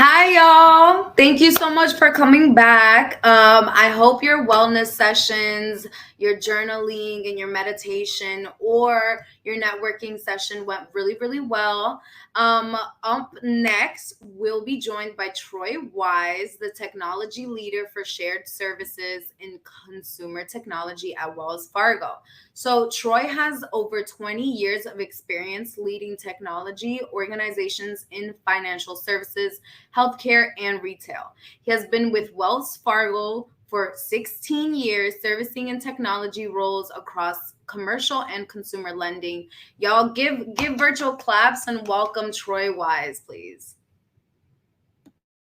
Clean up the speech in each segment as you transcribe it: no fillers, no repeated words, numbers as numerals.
Hi, y'all. Thank you so much for coming back. I hope your wellness sessions, your journaling, and your meditation or your networking session went really, really well. Up next, we'll be joined by Troy Wise, the technology leader for shared services in consumer technology at Wells Fargo. So, Troy has over 20 years of experience leading technology organizations in financial services, healthcare, and retail. He has been with Wells Fargo for 16 years, servicing in technology roles across commercial and consumer lending. Y'all give virtual claps and welcome Troy Wise, please.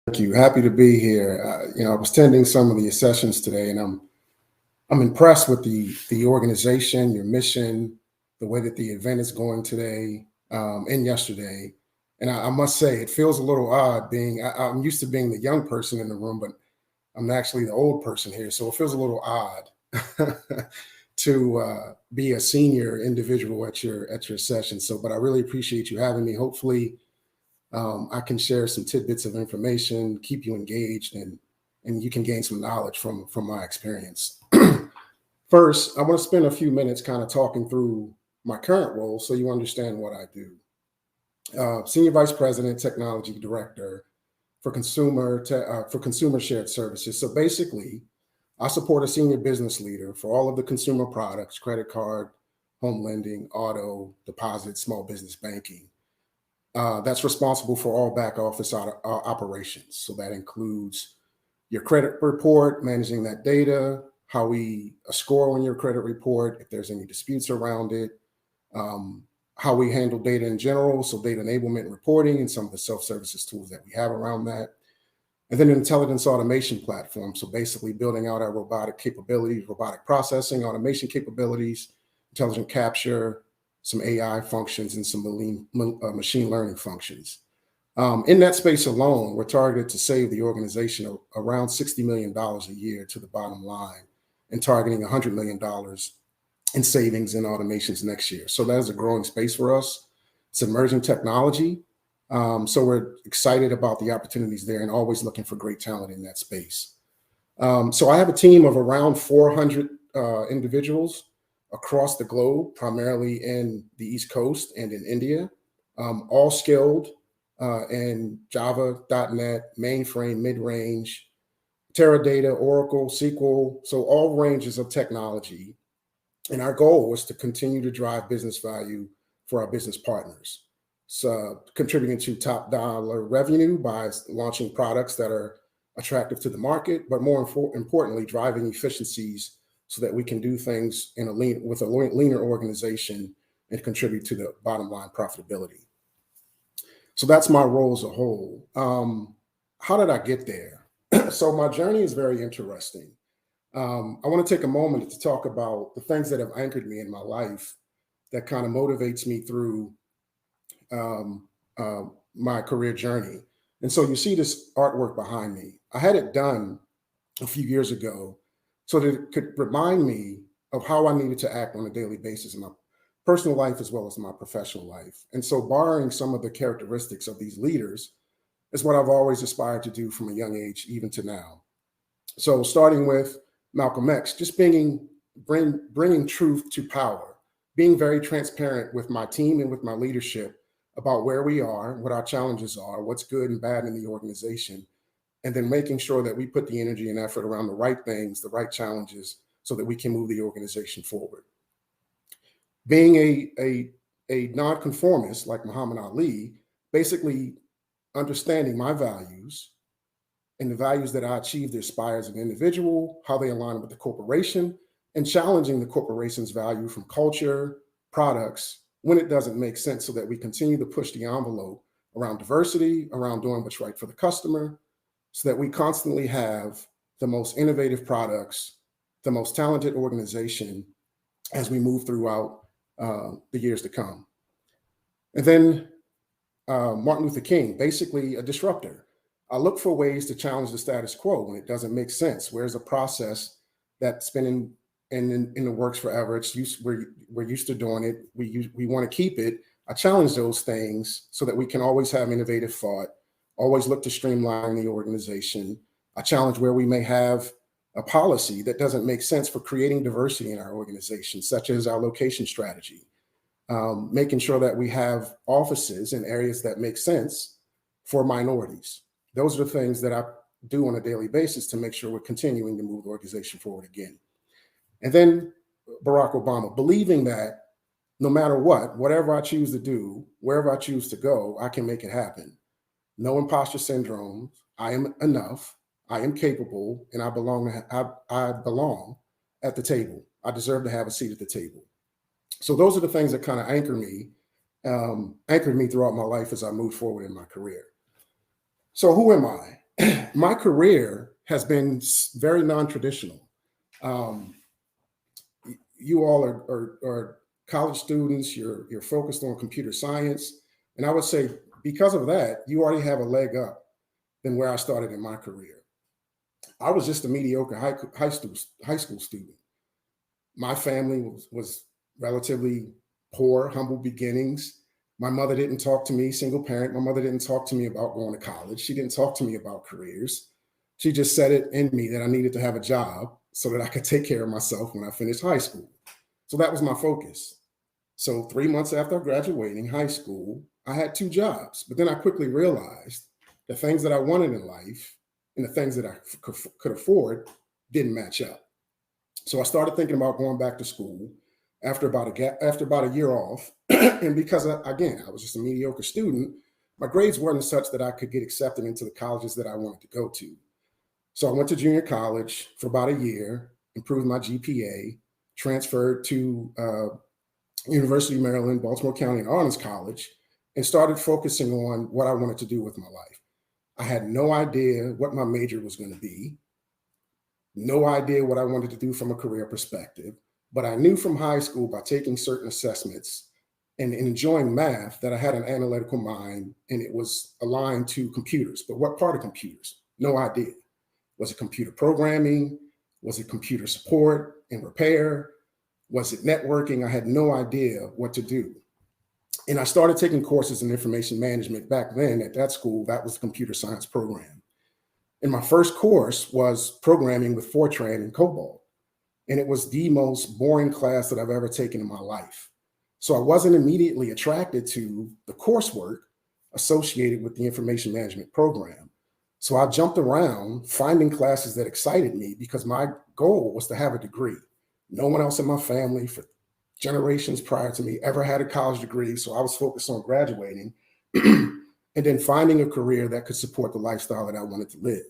Thank you. Happy to be here. I was attending some of the sessions today, and I'm impressed with the organization, your mission, the way that the event is going today and yesterday. And I must say, it feels a little odd being. I'm used to being the young person in the room, but I'm actually the old person here, so it feels a little odd to be a senior individual at your session. So, but I really appreciate you having me. Hopefully, I can share some tidbits of information, keep you engaged, and you can gain some knowledge from my experience. First, I want to spend a few minutes kind of talking through my current role so you understand what I do. Senior Vice President, Technology Director for consumer shared services. So basically, I support a senior business leader for all of the consumer products: credit card, home lending, auto, deposit, small business banking. That's responsible for all back office operations. So that includes your credit report, managing that data, how we score on your credit report, if there's any disputes around it, how we handle data in general, so data enablement and reporting and some of the self-services tools that we have around that. And then an intelligence automation platform, so basically building out our robotic capabilities, robotic processing, automation capabilities, intelligent capture, some AI functions, and some machine learning functions. In that space alone, we're targeted to save the organization around $60 million a year to the bottom line, and targeting $100 million in savings and automations next year. So that is a growing space for us. It's emerging technology. So we're excited about the opportunities there and always looking for great talent in that space. So I have a team of around 400 individuals across the globe, primarily in the East Coast and in India, all skilled in Java, .NET, mainframe, mid-range, Teradata, Oracle, SQL, so all ranges of technology. And our goal was to continue to drive business value for our business partners. So contributing to top dollar revenue by launching products that are attractive to the market, but more importantly, driving efficiencies so that we can do things with a leaner organization and contribute to the bottom line profitability. So that's my role as a whole. How did I get there? So my journey is very interesting. I want to take a moment to talk about the things that have anchored me in my life that kind of motivates me through my career journey. And so you see this artwork behind me. I had it done a few years ago so that it could remind me of how I needed to act on a daily basis in my personal life as well as my professional life. And so borrowing some of the characteristics of these leaders is what I've always aspired to do from a young age, even to now. So starting with Malcolm X, just bringing truth to power, being very transparent with my team and with my leadership about where we are, what our challenges are, what's good and bad in the organization, and then making sure that we put the energy and effort around the right things, the right challenges, so that we can move the organization forward. Being a nonconformist like Muhammad Ali, basically understanding my values and the values that I achieved to aspire as an individual, how they align with the corporation, and challenging the corporation's value from culture, products, when it doesn't make sense, so that we continue to push the envelope around diversity, around doing what's right for the customer, so that we constantly have the most innovative products, the most talented organization as we move throughout the years to come. And then Martin Luther King, basically a disruptor. I look for ways to challenge the status quo when it doesn't make sense. Where's a process that's been in the works forever? We're used to doing it. We want to keep it. I challenge those things so that we can always have innovative thought, always look to streamline the organization. I challenge where we may have a policy that doesn't make sense for creating diversity in our organization, such as our location strategy, making sure that we have offices in areas that make sense for minorities. Those are the things that I do on a daily basis to make sure we're continuing to move the organization forward again. And then Barack Obama, believing that no matter what, whatever I choose to do, wherever I choose to go, I can make it happen. No imposter syndrome. I am enough. I am capable, and I belong. I belong at the table. I deserve to have a seat at the table. So those are the things that kind of anchored me throughout my life as I moved forward in my career. So who am I? My career has been very non-traditional. Um, you all are college students. You're focused on computer science, and I would say because of that, you already have a leg up than where I started in my career. I was just a mediocre high school student. My family was relatively poor, humble beginnings. My mother didn't talk to me, single parent. My mother didn't talk to me about going to college. She didn't talk to me about careers. She just said it in me that I needed to have a job so that I could take care of myself when I finished high school. So that was my focus. So 3 months after graduating high school, I had 2 jobs, but then I quickly realized the things that I wanted in life and the things that I could afford didn't match up. So I started thinking about going back to school after about a year off. And because again, I was just a mediocre student, my grades weren't such that I could get accepted into the colleges that I wanted to go to. So I went to junior college for about a year, improved my GPA, transferred to University of Maryland, Baltimore County and Honors College, and started focusing on what I wanted to do with my life. I had no idea what my major was going to be, no idea what I wanted to do from a career perspective, but I knew from high school by taking certain assessments and enjoying math that I had an analytical mind and it was aligned to computers. But what part of computers? No idea. Was it computer programming? Was it computer support and repair? Was it networking? I had no idea what to do. And I started taking courses in information management back then at that school. That was the computer science program. And my first course was programming with Fortran and COBOL. And it was the most boring class that I've ever taken in my life. So I wasn't immediately attracted to the coursework associated with the information management program. So I jumped around finding classes that excited me because my goal was to have a degree. No one else in my family for generations prior to me ever had a college degree. So I was focused on graduating and then finding a career that could support the lifestyle that I wanted to live.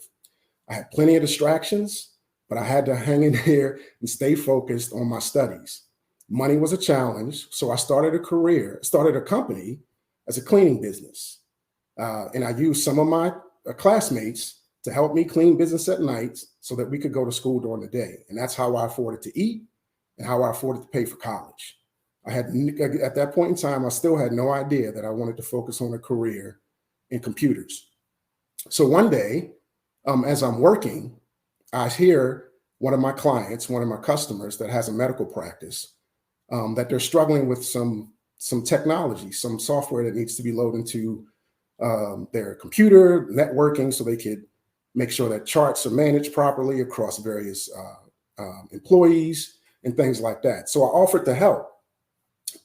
I had plenty of distractions, but I had to hang in there and stay focused on my studies. Money was a challenge. So I started a company as a cleaning business. And I used some of my classmates to help me clean business at night so that we could go to school during the day. And that's how I afforded to eat and how I afforded to pay for college. At that point in time, I still had no idea that I wanted to focus on a career in computers. So one day, as I'm working, I hear one of my clients, one of my customers that has a medical practice, that they're struggling with some technology, some software that needs to be loaded into their computer, networking, so they could make sure that charts are managed properly across various employees and things like that. So I offered to help.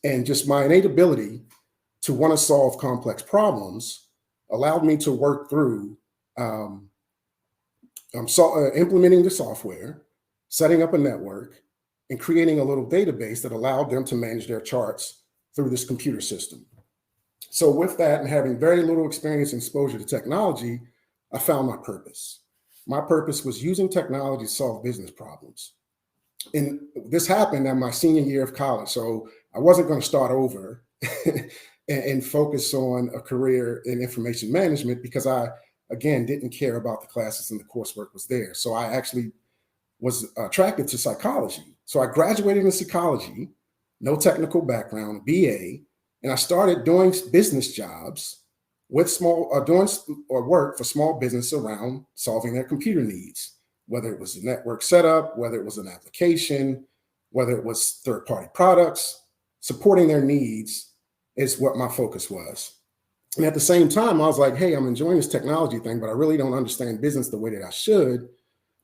And just my innate ability to want to solve complex problems allowed me to work through implementing the software, setting up a network, and creating a little database that allowed them to manage their charts through this computer system. So with that and having very little experience and exposure to technology, I found my purpose. My purpose was using technology to solve business problems. And this happened at my senior year of college. So I wasn't going to start over and focus on a career in information management because I, again, didn't care about the classes and the coursework was there. So I actually was attracted to psychology. So I graduated in psychology, no technical background, BA, and I started doing business jobs with doing work for small business around solving their computer needs, whether it was a network setup, whether it was an application, whether it was third-party products, supporting their needs is what my focus was. And at the same time, I was like, hey, I'm enjoying this technology thing, but I really don't understand business the way that I should.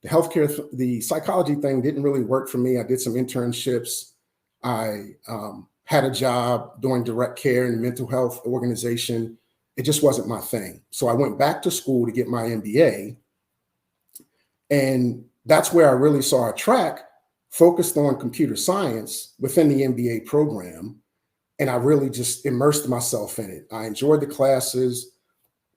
The psychology thing didn't really work for me. I did some internships. I had a job doing direct care in a mental health organization. It just wasn't my thing. So I went back to school to get my MBA. And that's where I really saw a track focused on computer science within the MBA program. And I really just immersed myself in it. I enjoyed the classes.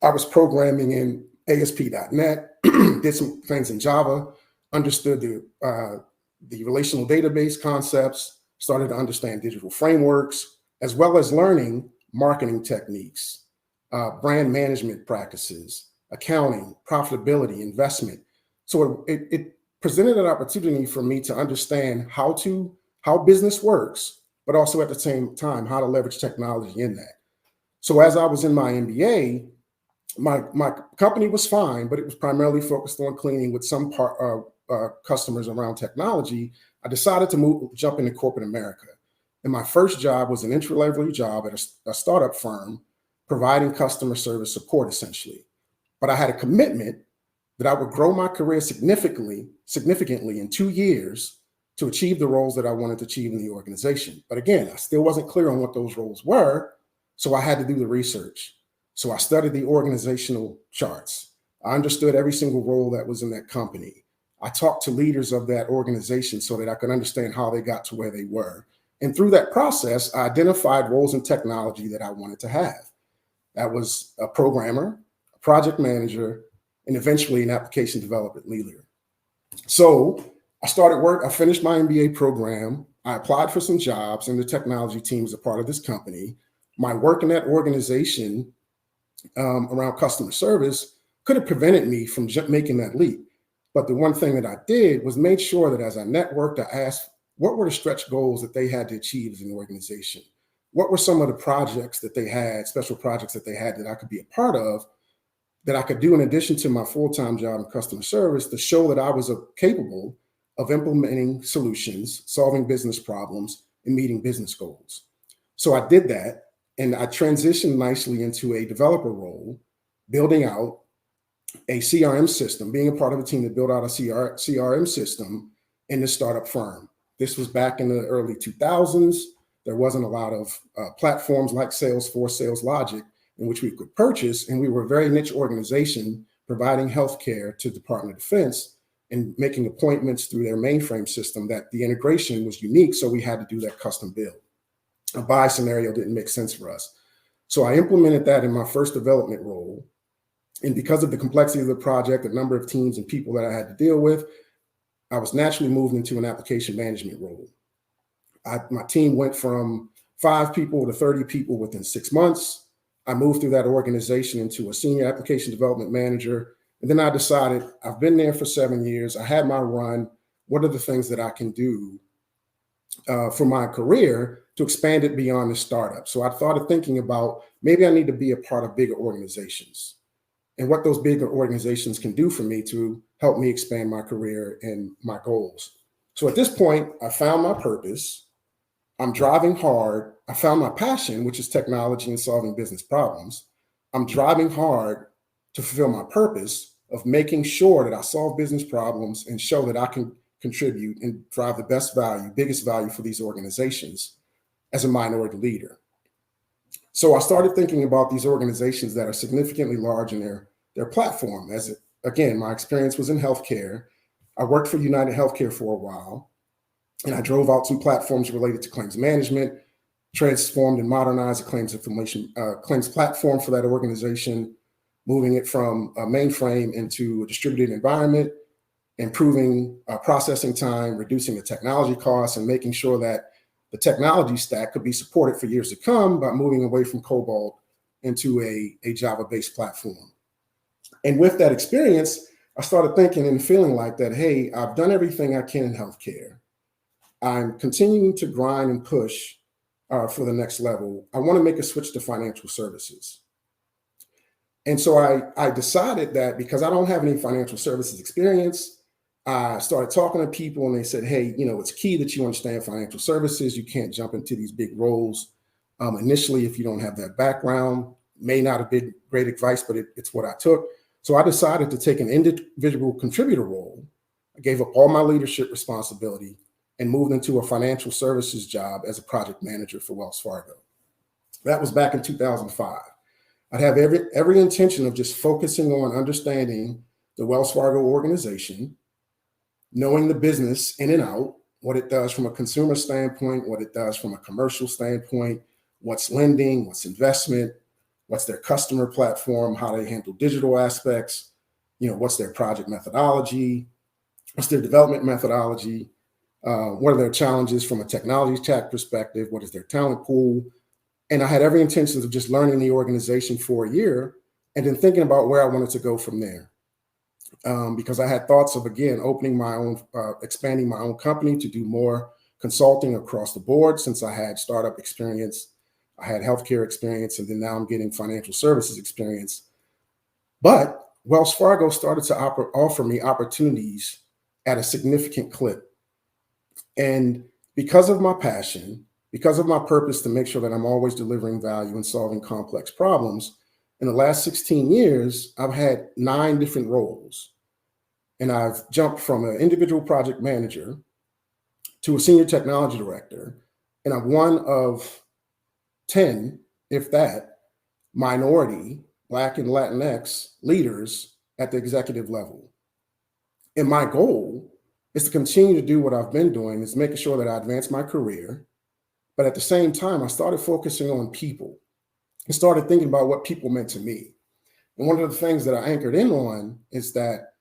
I was programming in ASP.NET, did some things in Java, understood the relational database concepts, started to understand digital frameworks, as well as learning marketing techniques, brand management practices, accounting, profitability, investment. So it presented an opportunity for me to understand how business works, but also at the same time, how to leverage technology in that. So as I was in my MBA, my company was fine, but it was primarily focused on cleaning with some customers around technology. I decided to jump into corporate America. And my first job was an entry-level job at a startup firm, providing customer service support essentially. But I had a commitment that I would grow my career significantly in 2 years to achieve the roles that I wanted to achieve in the organization. But again, I still wasn't clear on what those roles were, so I had to do the research. So I studied the organizational charts. I understood every single role that was in that company. I talked to leaders of that organization so that I could understand how they got to where they were. And through that process, I identified roles in technology that I wanted to have. That was a programmer, a project manager, and eventually an application development leader. So I finished my MBA program. I applied for some jobs in the technology team as a part of this company. My work in that organization around customer service could have prevented me from making that leap. But the one thing that I did was made sure that as I networked, I asked, what were the stretch goals that they had to achieve as an organization? What were some of the projects that they had, special projects that they had that I could be a part of, that I could do in addition to my full-time job in customer service to show that I was capable of implementing solutions, solving business problems, and meeting business goals. So I did that, and I transitioned nicely into a developer role, building out a CRM system, being a part of a team that built out a CRM system in this startup firm. This was back in the early 2000s. There wasn't a lot of platforms like Salesforce, SalesLogic, in which we could purchase, and we were a very niche organization providing healthcare to the Department of Defense and making appointments through their mainframe system that the integration was unique, so we had to do that custom build. A buy scenario didn't make sense for us. So I implemented that in my first development role. And because of the complexity of the project, the number of teams and people that I had to deal with, I was naturally moved into an application management role. My team went from 5 people to 30 people within 6 months. I moved through that organization into a senior application development manager. And then I decided I've been there for 7 years. I had my run. What are the things that I can do for my career to expand it beyond the startup? So I started thinking about maybe I need to be a part of bigger organizations and what those bigger organizations can do for me to help me expand my career and my goals. So at this point, I found my purpose. I'm driving hard. I found my passion, which is technology and solving business problems. I'm driving hard to fulfill my purpose of making sure that I solve business problems and show that I can contribute and drive the best value, biggest value for these organizations as a minority leader. So I started thinking about these organizations that are significantly large in their platform. Again, my experience was in healthcare. I worked for United Healthcare for a while, and I drove out some platforms related to claims management, transformed and modernized the claims platform for that organization, moving it from a mainframe into a distributed environment, improving processing time, reducing the technology costs, and making sure that the technology stack could be supported for years to come by moving away from COBOL into a Java-based platform. And with that experience, I started thinking and feeling like that, hey, I've done everything I can in healthcare. I'm continuing to grind and push for the next level. I want to make a switch to financial services. And so I decided that because I don't have any financial services experience, I started talking to people and they said, hey, it's key that you understand financial services. You can't jump into these big roles initially if you don't have that background. may not have been great advice, but it's what I took. So I decided to take an individual contributor role. I gave up all my leadership responsibility and moved into a financial services job as a project manager for Wells Fargo. That was back in 2005. I'd have every intention of just focusing on understanding the Wells Fargo organization, knowing the business in and out, what it does from a consumer standpoint, what it does from a commercial standpoint, what's lending, what's investment, what's their customer platform, how they handle digital aspects, what's their project methodology, what's their development methodology, what are their challenges from a technology stack perspective, what is their talent pool. And I had every intention of just learning the organization for a year and then thinking about where I wanted to go from there. Because I had thoughts of, again, opening my own, expanding my own company to do more consulting across the board. Since I had startup experience, I had healthcare experience, and then now I'm getting financial services experience. But Wells Fargo started to offer me opportunities at a significant clip. And because of my passion, because of my purpose to make sure that I'm always delivering value and solving complex problems, in the last 16 years, I've had 9 different roles. And I've jumped from an individual project manager to a senior technology director. And I'm one of 10, if that, minority, Black and Latinx leaders at the executive level. And my goal is to continue to do what I've been doing, is making sure that I advance my career. But at the same time, I started focusing on people and started thinking about what people meant to me. And one of the things that I anchored in on is that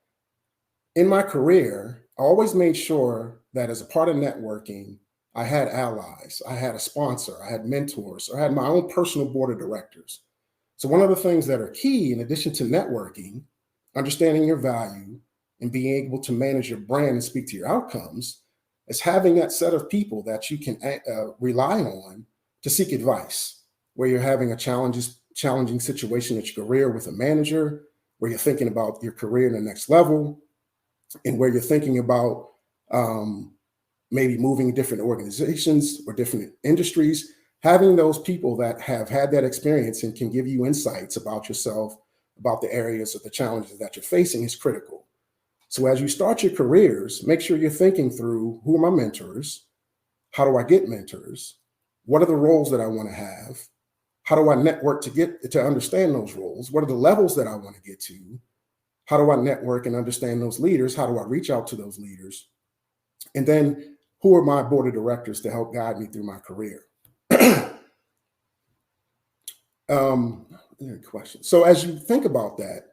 in my career, I always made sure that as a part of networking, I had allies, I had a sponsor, I had mentors, I had my own personal board of directors. So one of the things that are key, in addition to networking, understanding your value and being able to manage your brand and speak to your outcomes, is having that set of people that you can rely on to seek advice, where you're having a challenging situation at your career with a manager, where you're thinking about your career in the next level, and where you're thinking about maybe moving different organizations or different industries. Having those people that have had that experience and can give you insights about yourself, about the areas of the challenges that you're facing, is critical. So as you start your careers, make sure you're thinking through, who are my mentors? How do I get mentors? What are the roles that I want to have? How do I network to understand those roles? What are the levels that I want to get to? How do I network and understand those leaders? How do I reach out to those leaders? And then, who are my board of directors to help guide me through my career? Question. So as you think about that,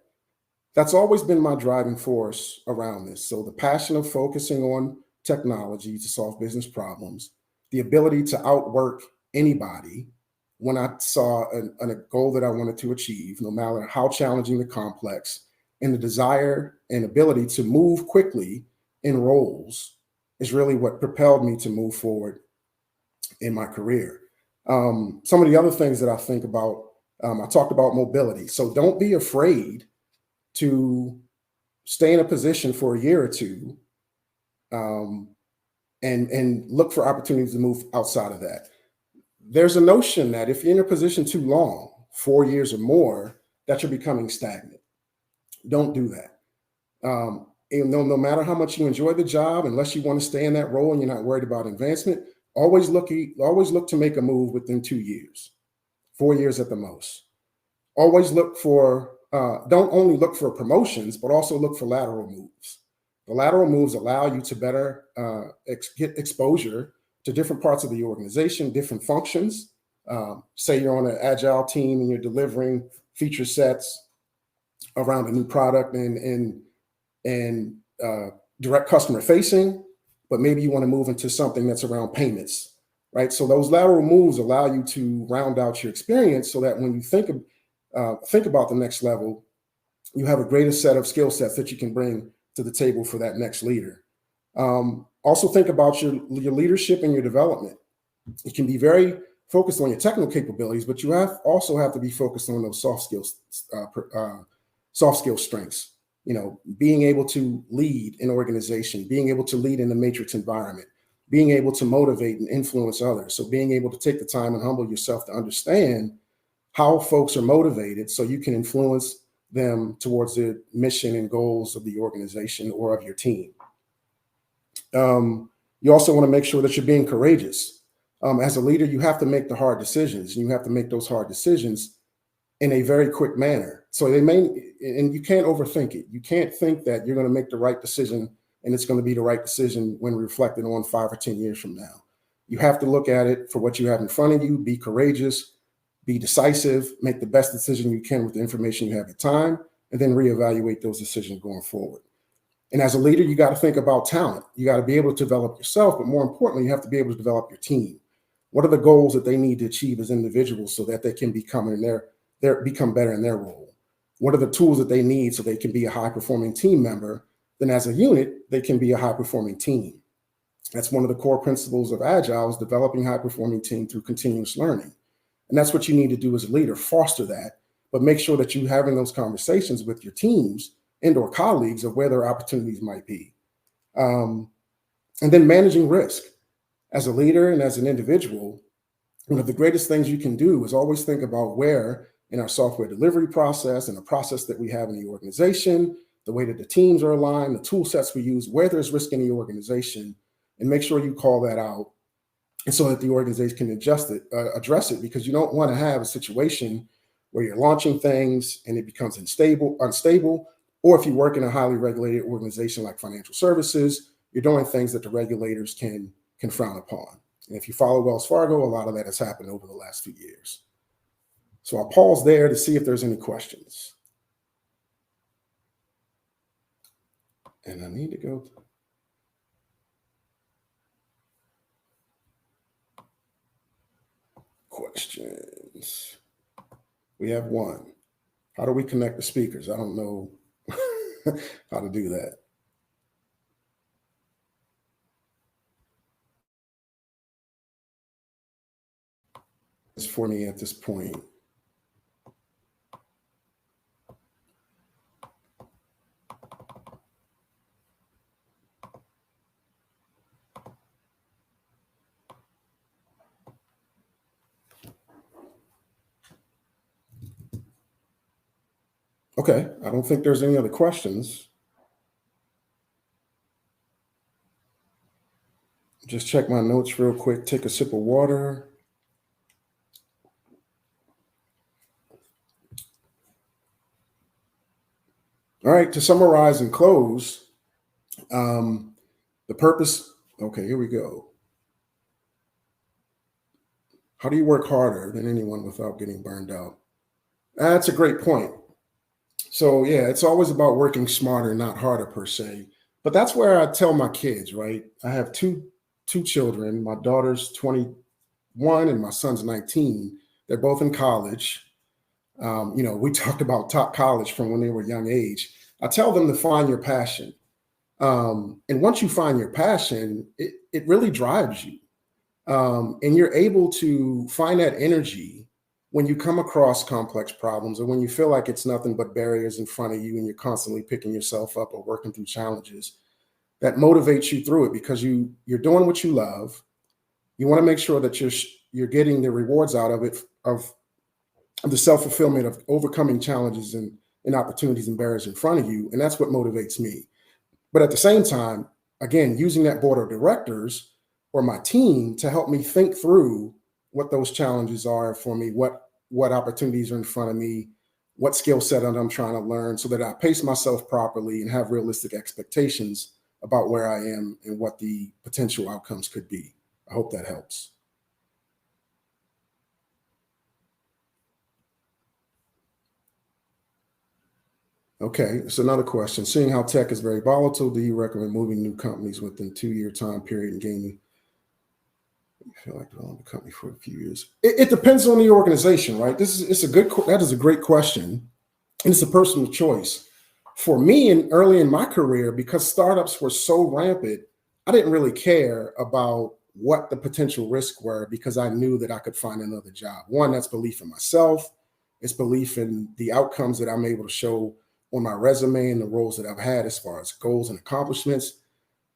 that's always been my driving force around this. So the passion of focusing on technology to solve business problems, the ability to outwork anybody when I saw a goal that I wanted to achieve, no matter how challenging the complex, and the desire and ability to move quickly in roles is really what propelled me to move forward in my career. Some of the other things that I think about, I talked about mobility. So don't be afraid to stay in a position for a year or two and look for opportunities to move outside of that. There's a notion that if you're in a position too long, 4 years or more, that you're becoming stagnant. Don't do that. And no matter how much you enjoy the job, unless you want to stay in that role and you're not worried about advancement, always look to make a move within 2 years, 4 years at the most. Always look for, don't only look for promotions, but also look for lateral moves. The lateral moves allow you to better get exposure to different parts of the organization, different functions. Say you're on an agile team and you're delivering feature sets around a new product and direct customer facing, but maybe you want to move into something that's around payments, right? So those lateral moves allow you to round out your experience so that when you think about the next level, you have a greater set of skill sets that you can bring to the table for that next leader. Also think about your leadership and your development. You can be very focused on your technical capabilities, but you also have to be focused on those soft skill strengths. Being able to lead an organization, being able to lead in a matrix environment, being able to motivate and influence others. So being able to take the time and humble yourself to understand how folks are motivated so you can influence them towards the mission and goals of the organization or of your team. You also want to make sure that you're being courageous. As a leader, you have to make the hard decisions, and you have to make those hard decisions in a very quick manner. So and you can't overthink it. You can't think that you're going to make the right decision and it's going to be the right decision when reflected on 5 or 10 years from now. You have to look at it for what you have in front of you, be courageous, be decisive, make the best decision you can with the information you have at the time, and then reevaluate those decisions going forward. And as a leader, you got to think about talent. You got to be able to develop yourself, but more importantly, you have to be able to develop your team. What are the goals that they need to achieve as individuals so that they can become better in their role? What are the tools that they need so they can be a high-performing team member? Then as a unit, they can be a high-performing team. That's one of the core principles of Agile, is developing high-performing team through continuous learning. And that's what you need to do as a leader, foster that, but make sure that you're having those conversations with your teams and or colleagues of where their opportunities might be. And then managing risk. As a leader and as an individual, one of the greatest things you can do is always think about where in our software delivery process and the process that we have in the organization, the way that the teams are aligned, the tool sets we use, where there's risk in the organization, and make sure you call that out, and so that the organization can address it, because you don't want to have a situation where you're launching things and it becomes unstable, or if you work in a highly regulated organization like financial services, you're doing things that the regulators can frown upon. And if you follow Wells Fargo, a lot of that has happened over the last few years. So I'll pause there to see if there's any questions. And I need to go to questions. We have one. How do we connect the speakers? I don't know how to do that. It's for me at this point. Okay, I don't think there's any other questions. Just check my notes real quick, take a sip of water. All right, to summarize and close, the purpose, okay, here we go. How do you work harder than anyone without getting burned out? That's a great point. So yeah, it's always about working smarter, not harder per se. But that's where I tell my kids, right? I have two children. My daughter's 21 and my son's 19. They're both in college. We talked about top college from when they were young age. I tell them to find your passion. And once you find your passion, it really drives you. And you're able to find that energy when you come across complex problems, or when you feel like it's nothing but barriers in front of you and you're constantly picking yourself up or working through challenges. That motivates you through it because you're doing what you love. You want to make sure that you're getting the rewards out of it, of the self-fulfillment of overcoming challenges and opportunities and barriers in front of you. And that's what motivates me. But at the same time, again, using that board of directors or my team to help me think through what those challenges are for me, what opportunities are in front of me, what skill set I'm trying to learn, so that I pace myself properly and have realistic expectations about where I am and what the potential outcomes could be. I hope that helps. Okay, it's another question. Seeing how tech is very volatile, do you recommend moving new companies within 2-year time period and gaining? I feel like I've owned the company for a few years. It depends on the organization, right? That is a great question, and it's a personal choice. For me, early in my career, because startups were so rampant, I didn't really care about what the potential risks were because I knew that I could find another job. One, that's belief in myself. It's belief in the outcomes that I'm able to show on my resume and the roles that I've had as far as goals and accomplishments.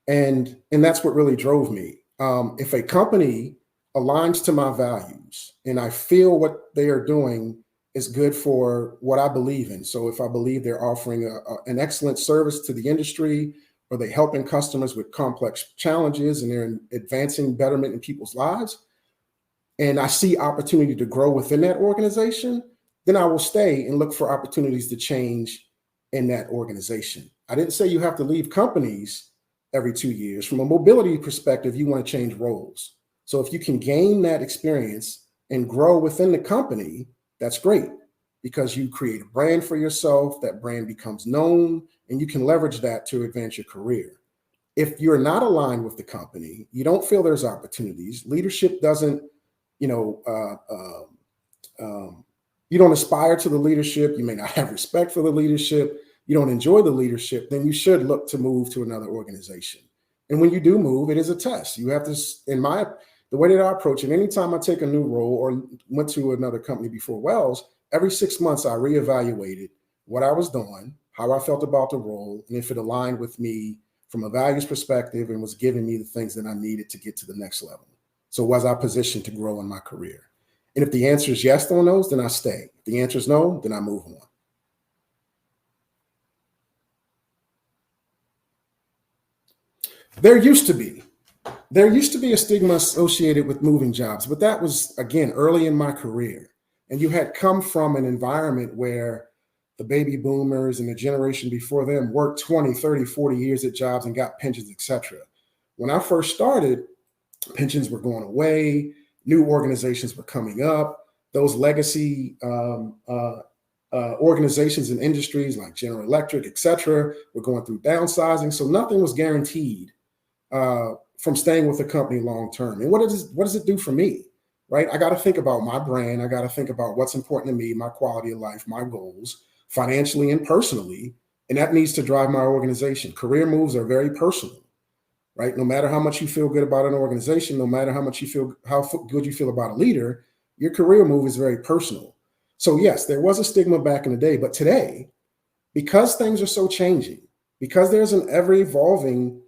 And that's what really drove me. If a company aligns to my values and I feel what they are doing is good for what I believe in. So if I believe they're offering an excellent service to the industry, or they're helping customers with complex challenges and they're advancing betterment in people's lives, and I see opportunity to grow within that organization, then I will stay and look for opportunities to change in that organization. I didn't say you have to leave companies every 2 years. From a mobility perspective, you want to change roles. So if you can gain that experience and grow within the company, that's great, because you create a brand for yourself, that brand becomes known, and you can leverage that to advance your career. If you're not aligned with the company, you don't feel there's opportunities, leadership doesn't, you know, you don't aspire to the leadership, you may not have respect for the leadership, you don't enjoy the leadership, then you should look to move to another organization. And when you do move, it is a test. You have to, the way that I approach it, anytime I take a new role or went to another company before Wells, every 6 months I reevaluated what I was doing, how I felt about the role, and if it aligned with me from a values perspective and was giving me the things that I needed to get to the next level. So was I positioned to grow in my career? And if the answer is yes on those, then I stay. If the answer is no, then I move on. There used to be a stigma associated with moving jobs, but that was, again, early in my career. And you had come from an environment where the baby boomers and the generation before them worked 20, 30, 40 years at jobs and got pensions, etc. When I first started, pensions were going away, new organizations were coming up. Those legacy organizations and industries like General Electric, et cetera, were going through downsizing. So nothing was guaranteed from staying with the company long term. And what does it do for me, right? I got to think about my brand. I got to think about what's important to me, my quality of life, my goals, financially and personally. And that needs to drive my organization. Career moves are very personal, right? No matter how much you feel good about an organization, no matter how good you feel about a leader, your career move is very personal. So yes, there was a stigma back in the day, but today, because things are so changing, because there's an ever evolving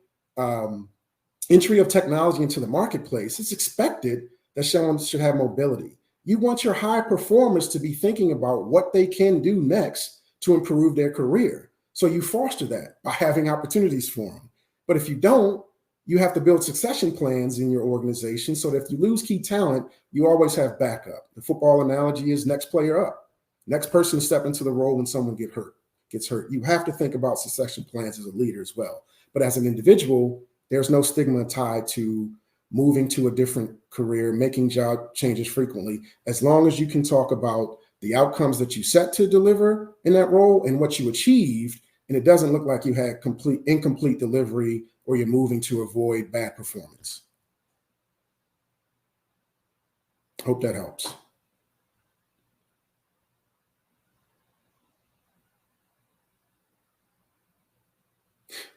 entry of technology into the marketplace, it's expected that someone should have mobility. You want your high performers to be thinking about what they can do next to improve their career. So you foster that by having opportunities for them. But if you don't, you have to build succession plans in your organization so that if you lose key talent, you always have backup. The football analogy is next player up. Next person to step into the role when someone gets hurt. You have to think about succession plans as a leader as well. But as an individual, there's no stigma tied to moving to a different career, making job changes frequently, as long as you can talk about the outcomes that you set to deliver in that role and what you achieved, and it doesn't look like you had incomplete delivery or you're moving to avoid bad performance. Hope that helps.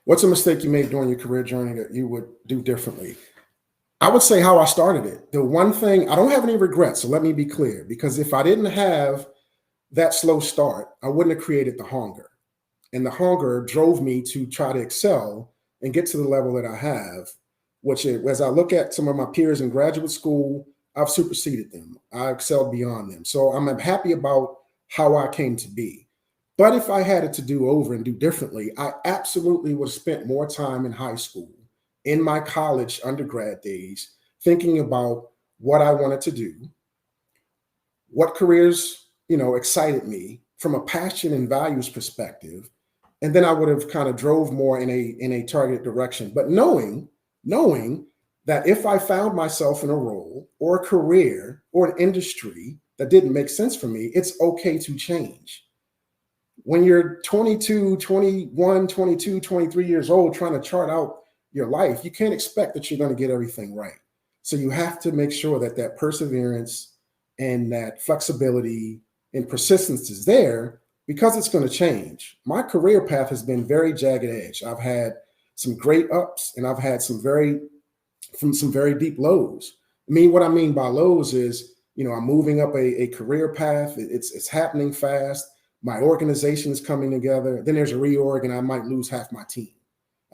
What's a mistake you made during your career journey that you would do differently? I would say how I started it. The one thing, I don't have any regrets, so let me be clear, because if I didn't have that slow start, I wouldn't have created the hunger. And the hunger drove me to try to excel and get to the level that I have, which as I look at some of my peers in graduate school, I've superseded them. I excelled beyond them. So I'm happy about how I came to be. But if I had it to do over and do differently, I absolutely would have spent more time in high school, in my college undergrad days, thinking about what I wanted to do, what careers, excited me from a passion and values perspective. And then I would have kind of drove more in a targeted direction. But knowing that if I found myself in a role or a career or an industry that didn't make sense for me, it's okay to change. When you're 22, 21, 22, 23 years old, trying to chart out your life, you can't expect that you're going to get everything right. So you have to make sure that perseverance and that flexibility and persistence is there, because it's going to change. My career path has been very jagged edge. I've had some great ups and I've had some very deep lows. What I mean by lows is, I'm moving up a career path. It's happening fast. My organization is coming together. Then there's a reorg and I might lose half my team.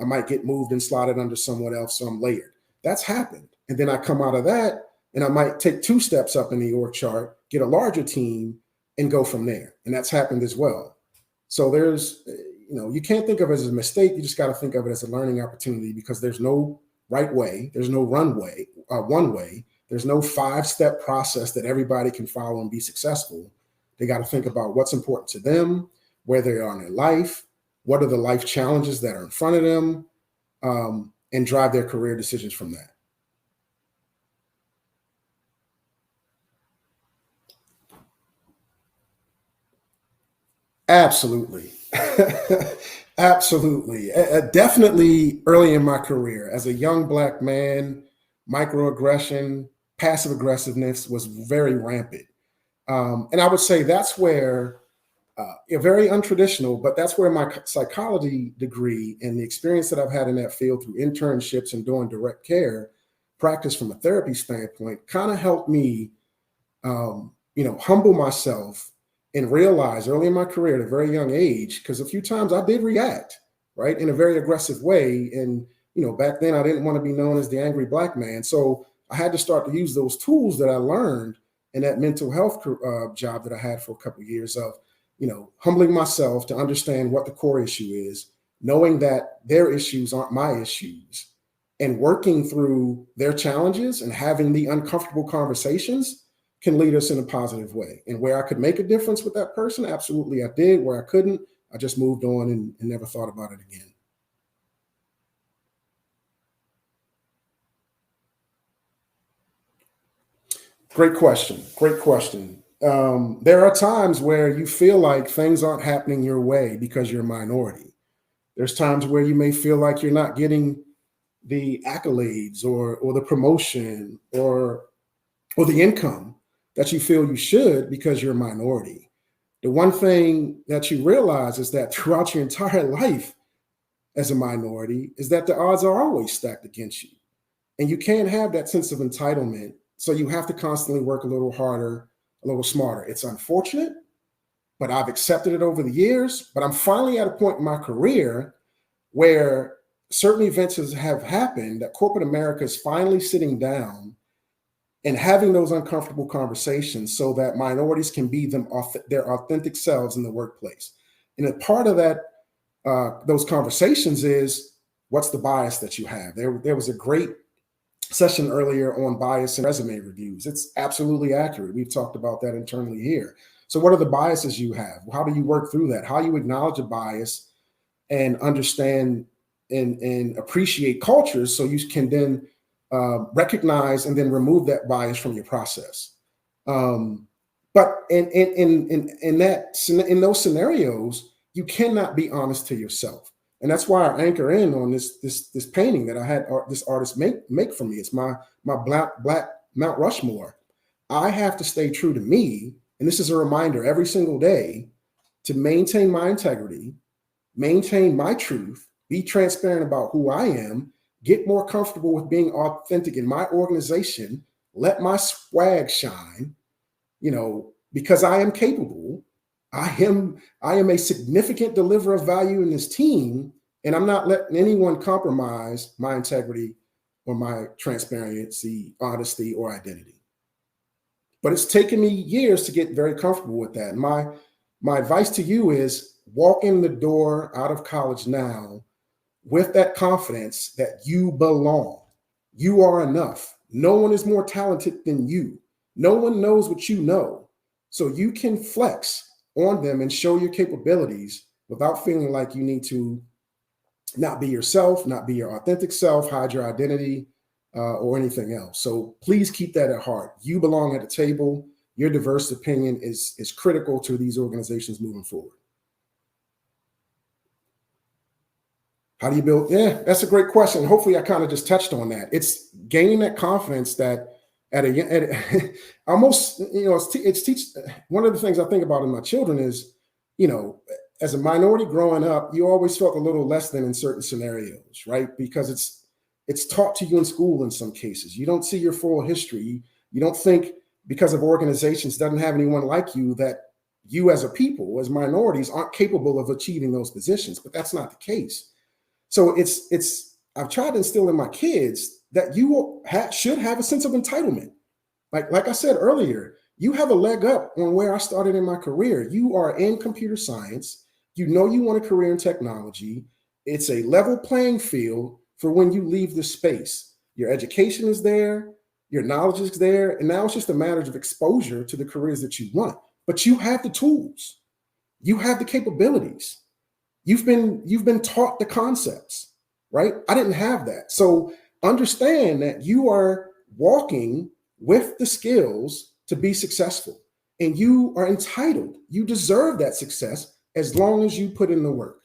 I might get moved and slotted under someone else, so I'm layered. That's happened. And then I come out of that and I might take 2 steps up in the org chart, get a larger team, and go from there. And that's happened as well. So there's, you can't think of it as a mistake. You just got to think of it as a learning opportunity, because there's no right way. There's no one way. There's no 5-step process that everybody can follow and be successful. They got to think about what's important to them, where they are in their life, what are the life challenges that are in front of them, and drive their career decisions from that. Absolutely. Absolutely. Definitely early in my career as a young Black man, microaggression, passive aggressiveness was very rampant. And I would say that's where, very untraditional, but that's where my psychology degree and the experience that I've had in that field through internships and doing direct care practice from a therapy standpoint kind of helped me, humble myself and realize early in my career at a very young age, because a few times I did react, right, in a very aggressive way. And, back then I didn't want to be known as the angry Black man. So I had to start to use those tools that I learned in that mental health job that I had for a couple of years of, humbling myself to understand what the core issue is, knowing that their issues aren't my issues, and working through their challenges and having the uncomfortable conversations can lead us in a positive way. And where I could make a difference with that person, absolutely I did. Where I couldn't, I just moved on and never thought about it again. Great question. Great question. There are times where you feel like things aren't happening your way because you're a minority. There's times where you may feel like you're not getting the accolades or the promotion or the income that you feel you should because you're a minority. The one thing that you realize is that throughout your entire life as a minority is that the odds are always stacked against you. And you can't have that sense of entitlement. So you have to constantly work a little harder, a little smarter. It's unfortunate, but I've accepted it over the years. But I'm finally at a point in my career where certain events have happened that corporate America is finally sitting down and having those uncomfortable conversations so that minorities can be their authentic selves in the workplace. And a part of that, those conversations is, what's the bias that you have? There was a great session earlier on bias and resume reviews. It's absolutely accurate. We've talked about that internally here. So what are the biases you have? How do you work through that? How do you acknowledge a bias and understand and appreciate cultures so you can then recognize and then remove that bias from your process. But in those scenarios, you cannot be honest to yourself, and that's why I anchor in on this painting that I had this artist make for me. It's my black Mount Rushmore. I have to stay true to me, and this is a reminder every single day to maintain my integrity, maintain my truth, be transparent about who I am, get more comfortable with being authentic in my organization, let my swag shine, because I am capable. I am a significant deliverer of value in this team, and I'm not letting anyone compromise my integrity or my transparency, honesty, or identity. But it's taken me years to get very comfortable with that. My advice to you is walk in the door out of college now with that confidence that you belong. You are enough. No one is more talented than you. No one knows what you know. So you can flex on them and show your capabilities without feeling like you need to not be yourself, not be your authentic self, hide your identity, or anything else. So please keep that at heart. You belong at the table. Your diverse opinion is critical to these organizations moving forward. How do you build? Yeah, that's a great question. Hopefully I kind of just touched on that. It's gaining that confidence that almost, it's teach. One of the things I think about in my children is, as a minority growing up, you always felt a little less than in certain scenarios, right? Because it's taught to you in school in some cases. You don't see your full history. You don't think because of organizations doesn't have anyone like you that you as a people, as minorities, aren't capable of achieving those positions. But that's not the case. So I've tried to instill in my kids that you should have a sense of entitlement. Like I said earlier, you have a leg up on where I started in my career. You are in computer science. You know you want a career in technology. It's a level playing field for when you leave the space. Your education is there, your knowledge is there, and now it's just a matter of exposure to the careers that you want. But you have the tools, you have the capabilities. You've been taught the concepts, right? I didn't have that. So understand that you are walking with the skills to be successful, and you are entitled. You deserve that success as long as you put in the work.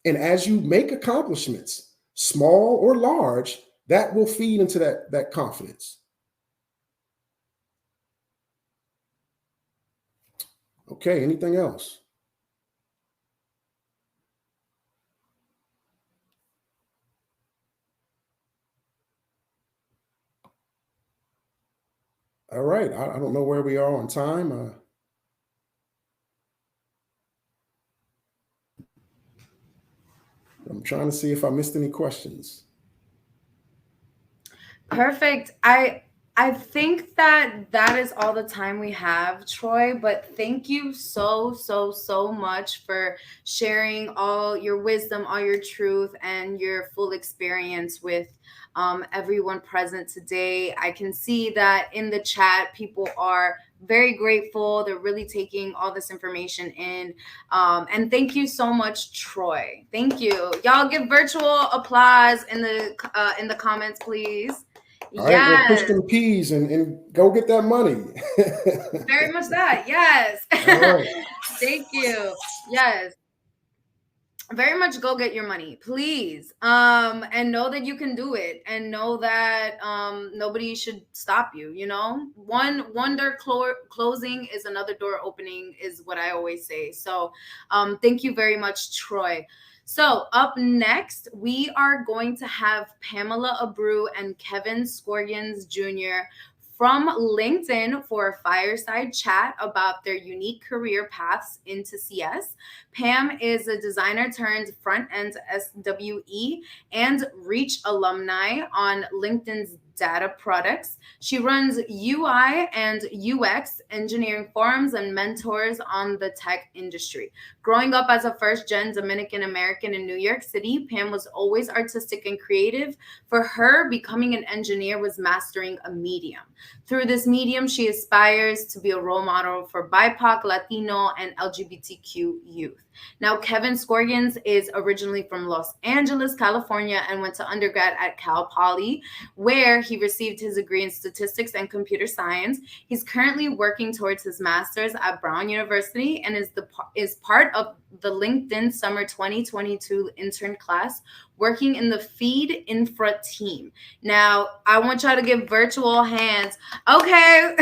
And as you make accomplishments, small or large, that will feed into that confidence. Okay, anything else? All right. I don't know where we are on time. I'm trying to see if I missed any questions. Perfect. I think that is all the time we have, Troy, but thank you so much for sharing all your wisdom, all your truth, and your full experience with everyone present today. I can see that in the chat, people are very grateful. They're really taking all this information in. And thank you so much, Troy. Thank you. Y'all give virtual applause in the comments, please. All right, well, push Yes, them peas and go get that money. very much that. Yes. All right. Thank you. Yes. Very much go get your money, please. And know that you can do it, and know that nobody should stop you, you know. One door closing is another door opening, is what I always say. So thank you very much, Troy. So up next, we are going to have Pamela Abreu and Kevin Scorgians Jr. from LinkedIn for a fireside chat about their unique career paths into CS. Pam is a designer turned front end SWE and Reach alumni on LinkedIn's data products. She runs UI and UX engineering forums and mentors on the tech industry. Growing up as a first gen Dominican American in New York City, Pam was always artistic and creative. For her, becoming an engineer was mastering a medium. Through this medium, she aspires to be a role model for BIPOC, Latino, and LGBTQ youth. Now, Kevin Scorgians is originally from Los Angeles, California, and went to undergrad at Cal Poly, where he received his degree in statistics and computer science. He's currently working towards his master's at Brown University and is part of the LinkedIn Summer 2022 intern class, working in the feed infra team. Now, I want y'all to give virtual hands. Okay,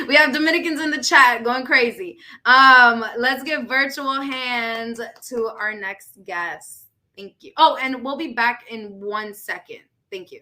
we have Dominicans in the chat going crazy. Let's give virtual hands to our next guest. Thank you. Oh, and we'll be back in 1 second. Thank you.